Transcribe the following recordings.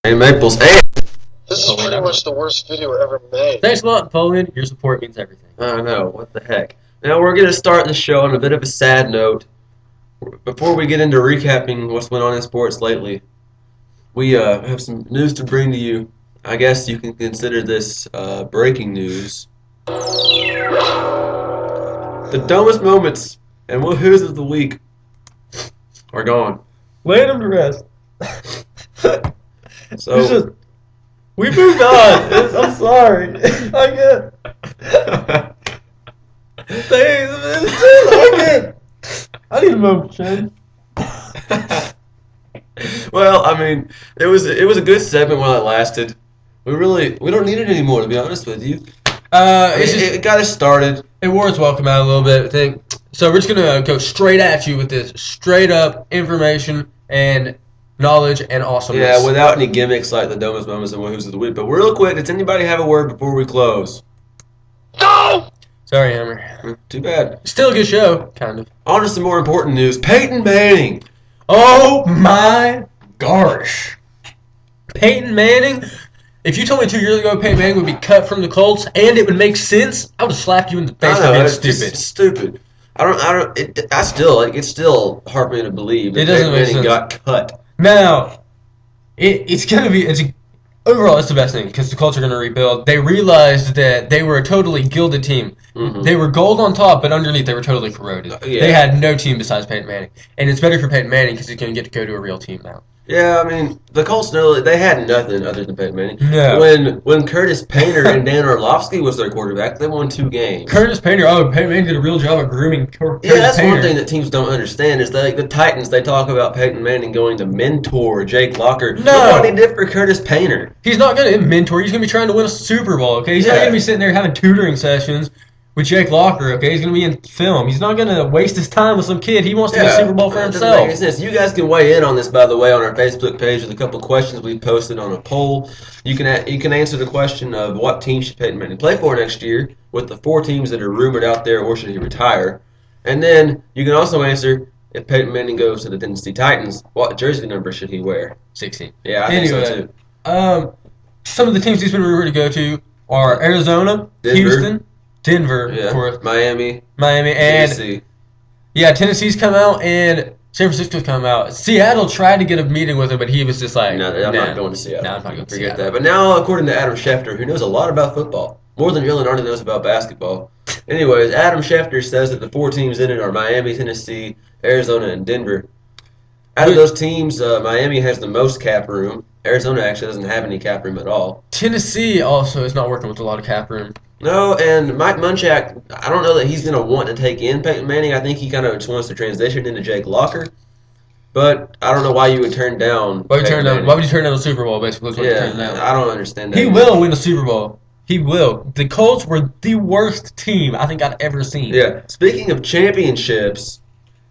Hey, Maples. Hey! This is pretty much the worst video ever made. Thanks a lot, Napoleon. Your support means everything. I know, what the heck. Now, we're going to start the show on a bit of a sad note. Before we get into recapping what's went on in sports lately, we have some news to bring to you. I guess you can consider this breaking news. The dumbest moments and woohoos of the week are gone. Lay them to rest. So, We moved on. I'm sorry. I get. I need a moment, Shane. well, I mean, it was a good segment while it lasted. We don't need it anymore, to be honest with you. It got us started. It wore its welcome out a little bit, I think. So we're just gonna go straight at you with this straight up information and knowledge and awesomeness. Yeah, without any gimmicks like the dumbest moments and woohoos of the week. But real quick, does anybody have a word before we close? No! Sorry, Hammer. Too bad. Still a good show, kind of. On to some more important news. Peyton Manning. Oh my gosh. Peyton Manning. If you told me 2 years ago Peyton Manning would be cut from the Colts and it would make sense, I would have slapped you in the face for being it's stupid. just stupid. It's still hard for me to believe that It doesn't Peyton make Manning sense. got cut. Now, overall, it's the best thing because the Colts are going to rebuild. They realized that they were a totally gilded team. Mhm. They were gold on top, but underneath they were totally corroded. Yeah. They had no team besides Peyton Manning. And it's better for Peyton Manning because he's going to get to go to a real team now. Yeah, I mean, the Colts they had nothing other than Peyton Manning. No. When Curtis Painter and Dan Orlovsky was their quarterback, they won 2 games. Curtis Painter, Peyton Manning did a real job of grooming Curtis Yeah, that's Painter. one thing that teams don't understand is that, like the Titans, they talk about Peyton Manning going to mentor Jake Locker. No. Look what he did for Curtis Painter. He's not going to mentor. He's going to be trying to win a Super Bowl, okay? He's not Yeah. going to be sitting there having tutoring sessions with Jake Locker, okay? He's going to be in film. He's not going to waste his time with some kid. He wants to win a Super Bowl for That doesn't himself. make any sense. You guys can weigh in on this, by the way, on our Facebook page with a couple questions we posted on a poll. You can answer the question of what team should Peyton Manning play for next year with the 4 teams that are rumored out there, or should he retire? And then you can also answer if Peyton Manning goes to the Tennessee Titans, what jersey number should he wear? 16. Yeah, I think so Anyway, too. some of the teams he's been rumored to go to are Arizona, Denver. Houston, Denver, Yeah, of course, Miami, Miami, and Tennessee. yeah, Tennessee's come out and San Francisco's come out. Seattle tried to get a meeting with him, but he was just like, No, I'm not going to Seattle. No, I'm not going to Forget Seattle. that. But now, according to Adam Schefter, who knows a lot about football, more than Leonardo knows about basketball. Anyways, Adam Schefter says that the 4 teams in it are Miami, Tennessee, Arizona, and Denver. Out of those teams, Miami has the most cap room. Arizona actually doesn't have any cap room at all. Tennessee also is not working with a lot of cap room. No, and Mike Munchak, I don't know that he's going to want to take in Peyton Manning. I think he kind of just wants to transition into Jake Locker. But I don't know why you would turn down Why would Peyton Manning. you turn down the Super Bowl, basically? Is what you turn down. Yeah, I don't understand that. He will win the Super Bowl. He will. The Colts were the worst team I think I've ever seen. Yeah. Speaking of championships,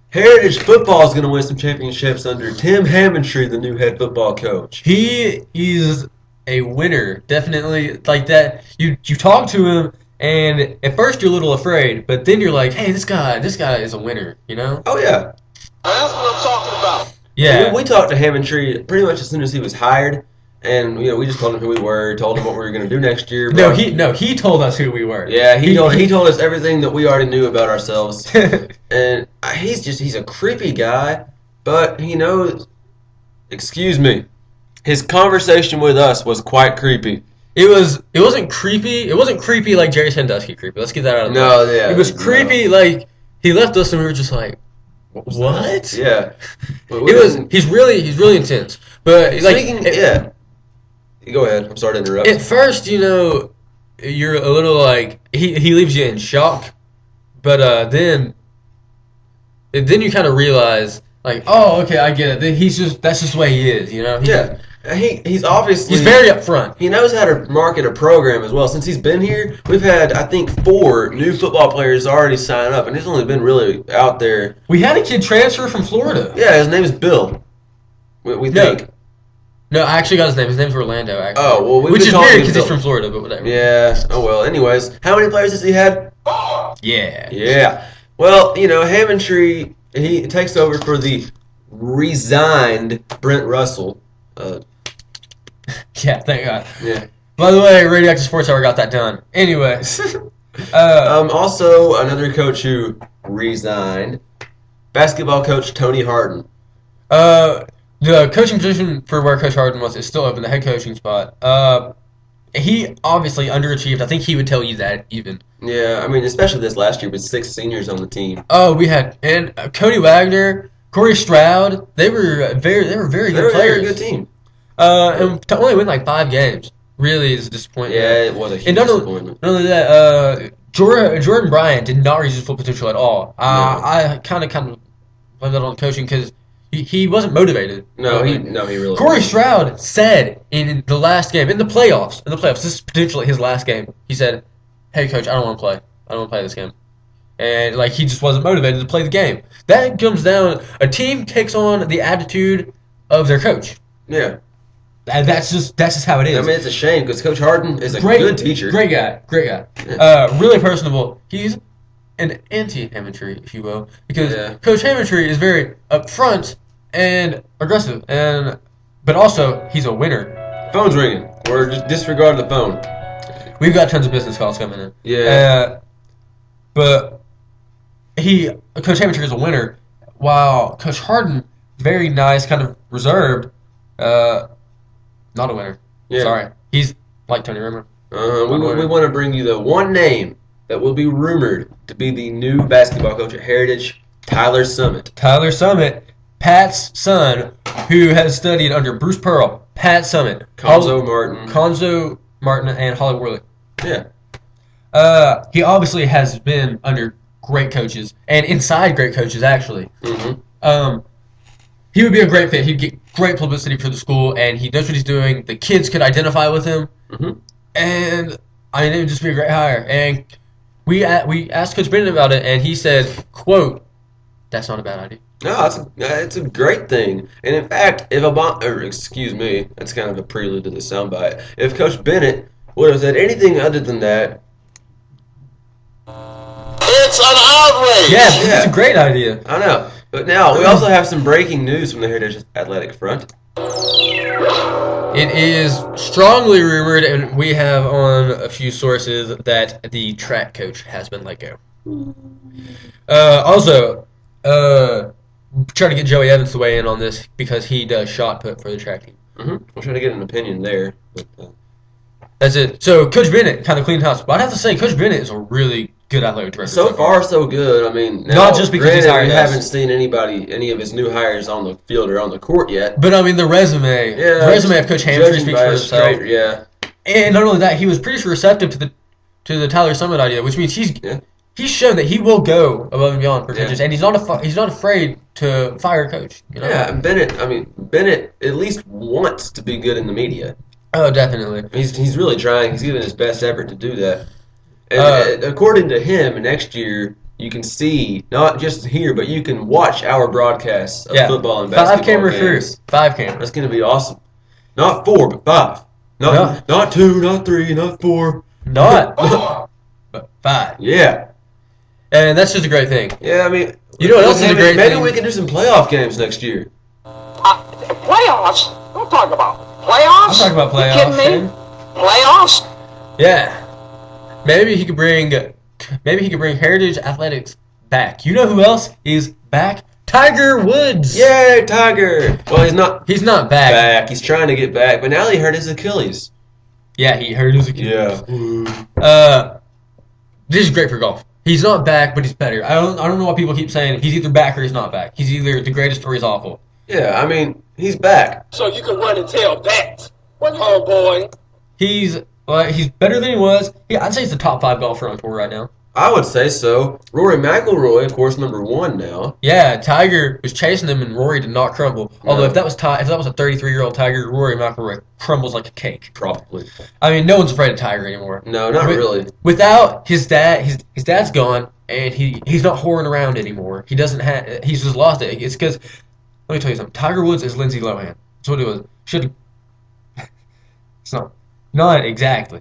Heritage Football is going to win some championships under Tim Hammontree, the new head football coach. He is a winner, definitely. Like that, you talk to him, and at first you're a little afraid, but then you're like, hey, this guy is a winner, you know? Oh, yeah. That's what I'm talking about. Yeah. We talked to Hammontree pretty much as soon as he was hired, and we just told him who we were, told him what we were going to do next year. No, but- he told us who we were. Yeah, he told us everything that we already knew about ourselves. And he's a creepy guy, but he knows. Excuse me. His conversation with us was quite creepy. It wasn't creepy. It wasn't creepy like Jerry Sandusky creepy. Let's get that out of the way. No, yeah. It was creepy like he left us and we were just like, what? Yeah. He's really intense. But like yeah. Go ahead. I'm sorry to interrupt. At first, you're a little like he leaves you in shock, but then you kind of realize like, oh, okay, I get it. That's just the way he is, you know. He's obviously he's very upfront. He knows how to market a program as well. Since he's been here, we've had I think 4 new football players already sign up, and he's only been really out there. We had a kid transfer from Florida. Yeah, his name is Bill. We think. No, I actually got his name. His name's Orlando, actually. Oh, well, which is weird because Bill. he's from Florida, but whatever. Yeah. Oh well. Anyways, how many players has he had? Yeah. Yeah. Well, Hammontree, he takes over for the resigned Brent Russell. Yeah, thank God. Yeah. By the way, Radioactive Sports Hour got that done. Anyways. Also, another coach who resigned, basketball coach Tony Harden. The coaching position for where Coach Harden was is still open, the head coaching spot. He obviously underachieved. I think he would tell you that even. Yeah, I mean, especially this last year with 6 seniors on the team. Oh, we had and Cody Wagner, Corey Stroud. They were very They're good a players. very good team. And to only win like 5 games really is a disappointment. Yeah, it was a huge And disappointment. not only that, Jordan Bryant did not reach his full potential at all. I kind of blame that on coaching because he wasn't motivated. No, he really Corey wasn't. Stroud said in the last game, in the playoffs, this is potentially his last game. He said, "Hey, coach, I don't want to play. I don't want to play this game." And like he just wasn't motivated to play the game. That comes down. A team takes on the attitude of their coach. Yeah. And that's just how it is. I mean, it's a shame because Coach Harden is a good teacher. Great guy. Really personable. He's an anti-Hammontree, if you will, because Coach Hammontree is very upfront and aggressive, but also he's a winner. Phone's ringing. We're just disregard the phone. We've got tons of business calls coming in. Yeah. But Coach Hammontree is a winner, while Coach Harden, very nice, kind of reserved, not a winner. Yeah. Sorry. He's like Tony Romo. We want to bring you the one name that will be rumored to be the new basketball coach at Heritage, Tyler Summit. Tyler Summit, Pat's son, who has studied under Bruce Pearl. Pat Summit. Conzo Martin, and Holly Worley. Yeah. He obviously has been under great coaches and inside great coaches, actually. Mm-hmm. He would be a great fit. He'd get great publicity for the school, and he knows what he's doing. The kids could identify with him, and I mean, it would just be a great hire. And we asked Coach Bennett about it, and he said, "quote That's not a bad idea." No, it's a great thing. And in fact, excuse me, that's kind of a prelude to the soundbite. If Coach Bennett would have said anything other than that, It's an outrage! Yeah, it's a great idea. I know. But now, we also have some breaking news from the Heritage Athletic front. It is strongly rumored, and we have on a few sources, that the track coach has been let go. Also, try to get Joey Evans to weigh in on this because he does shot put for the track team. We're trying to get an opinion there. But, That's it. So Coach Bennett kind of cleaned house. But I'd have to say Coach Bennett is a really good athletic director. so far, so good. I mean, now, Not just because he's hired we us. haven't seen any of his new hires on the field or on the court yet. But I mean, the resume of Coach Hammontree judging speaks by for his itself. straight- Yeah. And not only that, he was pretty receptive to the Tyler Summit idea, which means he's shown that he will go above and beyond for coaches, and he's not afraid to fire a coach. You know? Yeah, and Bennett at least wants to be good in the media. Oh, definitely. He's really trying. He's giving his best effort to do that. And according to him, next year you can see, not just here, but you can watch our broadcasts of football and basketball 5 camera games. crew. 5 cameras. That's going to be awesome. Not 4, but 5. Not 2, not 3, not 4. Not, but 5. Yeah. And that's just a great thing. Yeah, I mean, You know what else is a great maybe thing? we can do some playoff games next year. Playoffs? Don't talk about playoffs. I'm talking about playoffs. You kidding me? man. Playoffs? Yeah. Maybe he could bring Heritage Athletics back. You know who else is back? Tiger Woods. Yay, Tiger! Well, He's not back. He's trying to get back, but now he hurt his Achilles. Yeah, he hurt his Achilles. Yeah. This is great for golf. He's not back, but he's better. I don't know why people keep saying he's either back or he's not back. He's either the greatest or he's awful. Yeah, I mean, he's back. So you can run and tell that. Oh, boy. He's better than he was. I'd say he's the top 5 golfer on tour right now. I would say so. Rory McIlroy, of course, number 1 now. Yeah, Tiger was chasing him, and Rory did not crumble. Although No. if that was a 33-year-old Tiger, Rory McIlroy crumbles like a cake. Probably. I mean, no one's afraid of Tiger anymore. No, not really. Without his dad, his dad's gone, and he's not whoring around anymore. He's just lost it. It's because, let me tell you something. Tiger Woods is Lindsay Lohan. That's what it was. It's not exactly.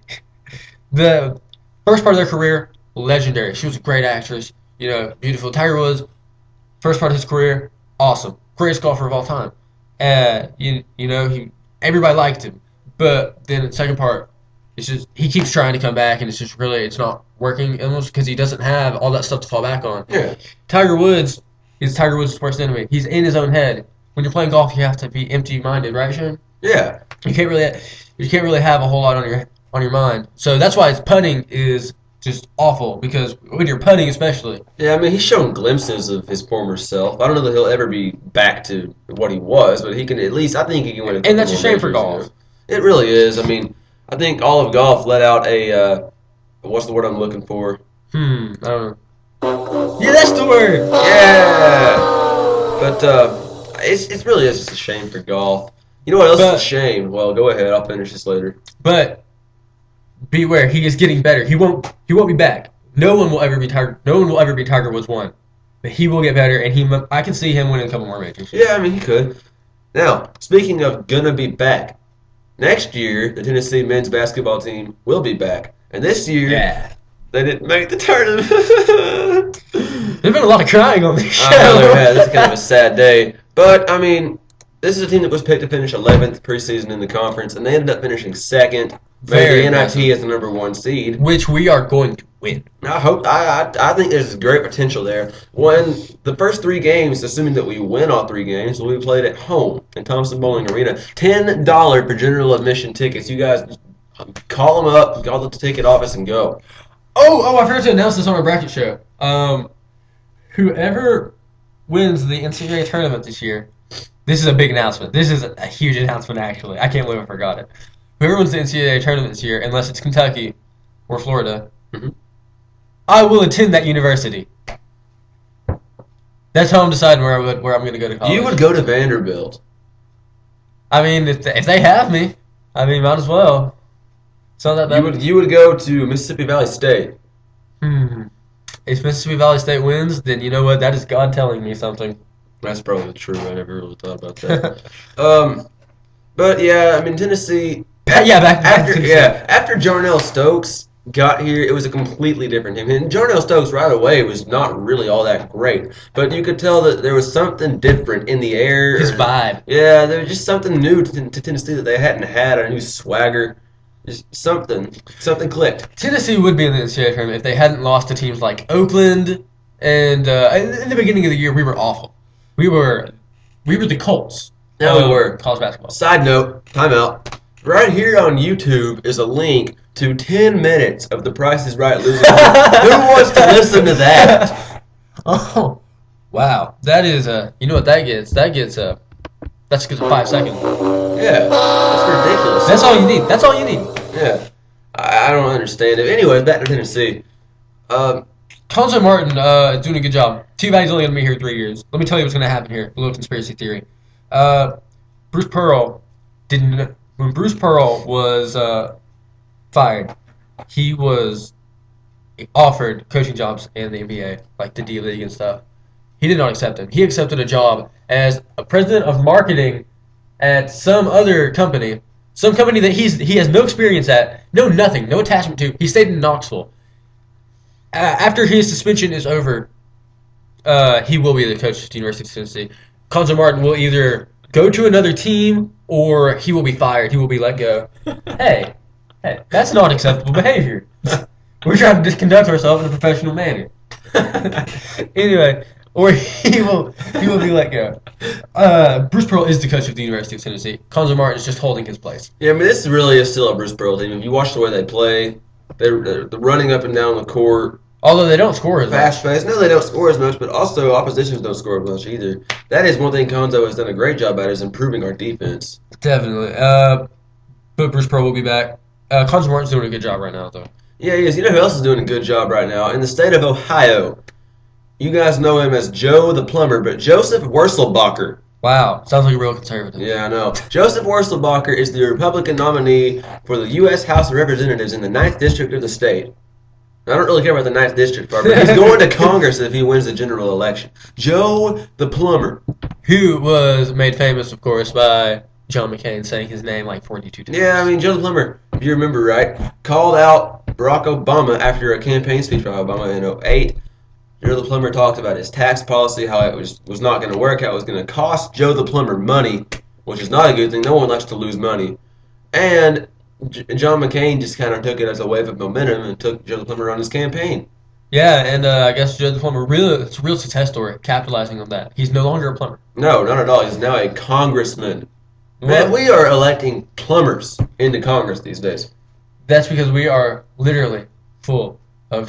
The first part of their career, legendary. She was a great actress, beautiful. Tiger Woods, first part of his career, awesome, greatest golfer of all time. Everybody liked him, But then the second part, it's just he keeps trying to come back, and it's not working almost because he doesn't have all that stuff to fall back on. Yeah. Tiger Woods is Tiger Woods' worst enemy. He's in his own head. When you're playing golf, you have to be empty-minded, right, Shane? Yeah. You can't really have a whole lot on your mind. So that's why his putting is just awful, because when you're putting especially. Yeah, I mean, he's shown glimpses of his former self. I don't know that he'll ever be back to what he was, but he can at least, I think he can win a couple And that's a more shame for majors, golf. you know. It really is. I mean, I think all of golf let out a, what's the word I'm looking for? I don't know. Yeah, that's the word. Yeah! But it really is just a shame for golf. You know what else is a shame? Well, go ahead. I'll finish this later. But beware, he is getting better. He won't be back. No one will ever be Tiger Woods 1. But he will get better, and I can see him winning a couple more majors. Yeah, I mean, he could. Now, speaking of gonna be back, next year the Tennessee men's basketball team will be back, and this year they didn't make the tournament. There's been a lot of crying on this show. I know there has. It's kind of a sad day, but I mean, this is a team that was picked to finish 11th preseason in the conference, and they ended up finishing second. Very made the impressive. NIT as the number 1 seed. Which we are going to win. I think there's great potential there. The first 3 games, assuming that we win all 3 games, will be played at home in Thompson Bowling Arena. $10 for general admission tickets. You guys call them up, call the ticket office, and go. Oh, I forgot to announce this on our bracket show. Whoever wins the NCAA tournament this year, this is a big announcement. This is a huge announcement, actually. I can't believe I forgot it. Whoever wins the NCAA tournament this year, unless it's Kentucky or Florida, I will attend that university. That's how I'm deciding where I'm going to go to college. You would go to Vanderbilt. I mean, if they have me, I mean, might as well. It's not that bad. You would go to Mississippi Valley State. If Mississippi Valley State wins, then you know what? That is God telling me something. That's probably true. I never really thought about that. But yeah, I mean, Tennessee. After Jarnell Stokes got here, it was a completely different team. And Jarnell Stokes right away was not really all that great, but you could tell that there was something different in the air. His vibe. Yeah, there was just something new to Tennessee that they hadn't had. A new swagger. Just something clicked. Tennessee would be in the NCAA tournament if they hadn't lost to teams like Oakland, and in the beginning of the year we were awful. We were the Colts. Yeah, we were. College basketball. Side note, timeout. Right here on YouTube is a link to 10 minutes of The Price is Right losing. Who wants to listen to that? Oh, wow. That is you know what that gets? That's 5 seconds. Yeah, that's ridiculous. That's all you need. Yeah, I don't understand it. Anyway, back to Tennessee. Cuonzo Martin is doing a good job. Too bad he's only going to be here 3 years. Let me tell you what's going to happen here. A little conspiracy theory. Bruce Pearl didn't. When Bruce Pearl was fired, he was offered coaching jobs in the NBA, like the D League and stuff. He did not accept it. He accepted a job as a president of marketing at some other company, some company that he has no experience at, nothing, no attachment to. He stayed in Knoxville. After his suspension is over, he will be the coach at the University of Tennessee. Cuonzo Martin will either go to another team or he will be fired. He will be let go. Hey, that's not acceptable behavior. We're trying to conduct ourselves in a professional manner. Anyway, or he will be let go. Bruce Pearl is the coach of the University of Tennessee. Cuonzo Martin is just holding his place. Yeah, I mean, this really is still a Bruce Pearl team. If you watch the way they play, they're running up and down the court. Although they don't score as much. Fast-paced. No, they don't score as much, but also oppositions don't score as much either. That is one thing Cuonzo has done a great job at, is improving our defense. Definitely. But Bruce Pearl will be back. Cuonzo Martin's doing a good job right now, though. Yeah, he is. You know who else is doing a good job right now? In the state of Ohio. You guys know him as Joe the Plumber, but Joseph Wurzelbacher. Wow. Sounds like a real conservative. Yeah, I know. Joseph Wurzelbacher is the Republican nominee for the U.S. House of Representatives in the 9th District of the state. I don't really care about the 9th District part, but he's going to Congress if he wins the general election. Joe the Plumber. Who was made famous, of course, by John McCain saying his name like 42 times. Yeah, I mean, Joe the Plumber, if you remember right, called out Barack Obama after a campaign speech by Obama in 2008. Joe the Plumber talked about his tax policy, how it was not going to work, how it was going to cost Joe the Plumber money, which is not a good thing. No one likes to lose money. And John McCain just kind of took it as a wave of momentum and took Joe Plummer on his campaign. Yeah, and I guess Joe Plummer it's a real success story, capitalizing on that. He's no longer a plumber. No, not at all. He's now a congressman. Well, Man, we are electing plumbers into Congress these days. That's because we are literally full of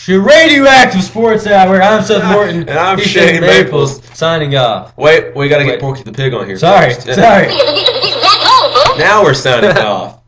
radioactive sports hour. I'm Seth Morton. And I'm He's Shane Maples. signing off. Wait, we got to get Wait. Porky the Pig on here. Sorry, first. sorry. Now we're signing off.